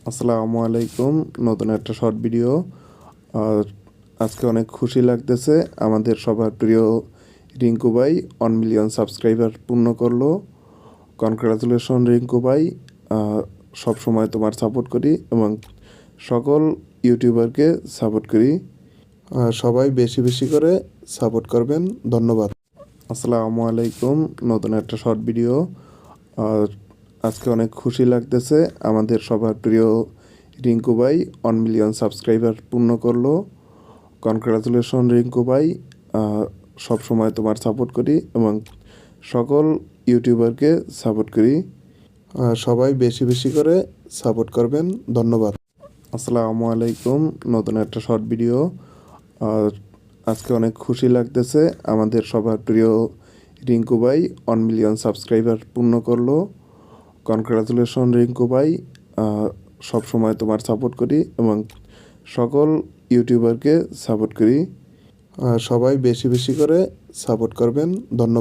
আসসালামু আলাইকুম। নতুন একটা শর্ট ভিডিও। আর আজকে অনেক খুশি লাগতেছে, আমাদের সবার প্রিয় রিঙ্কু ভাই 1 মিলিয়ন সাবস্ক্রাইবার পূর্ণ করলো। কনগ্রাচুলেশন রিঙ্কু ভাই। সব সময় তোমার সাপোর্ট করি এবং সকল ইউটিউবারকে সাপোর্ট করি। সবাই বেশি বেশি করে সাপোর্ট করবেন। ধন্যবাদ। আসসালামু আলাইকুম। নতুন একটা শর্ট ভিডিও। আর আজকে অনেক খুশি লাগতেছে, আমাদের সবার প্রিয় রিঙ্কু ভাই 1 মিলিয়ন সাবস্ক্রাইবার পূর্ণ করলো। কনগ্রাচুলেশন রিঙ্কু ভাই। সব সময় তোমার সাপোর্ট করি এবং সকল ইউটিউবারকে সাপোর্ট করি। সবাই বেশি বেশি করে সাপোর্ট করবেন। ধন্যবাদ। আসসালামু আলাইকুম। নতুন একটা শর্ট ভিডিও। আর আজকে অনেক খুশি লাগতেছে, আমাদের সবার প্রিয় রিঙ্কু ভাই 1 মিলিয়ন সাবস্ক্রাইবার পূর্ণ করলো। কনগ্রাচুলেশন রিঙ্কু ভাই। সব সময় তোমার সাপোর্ট করি এবং সকল ইউটিউবারকে সাপোর্ট করি। সবাই বেশি বেশি করে সাপোর্ট করবেন। ধন্যবাদ।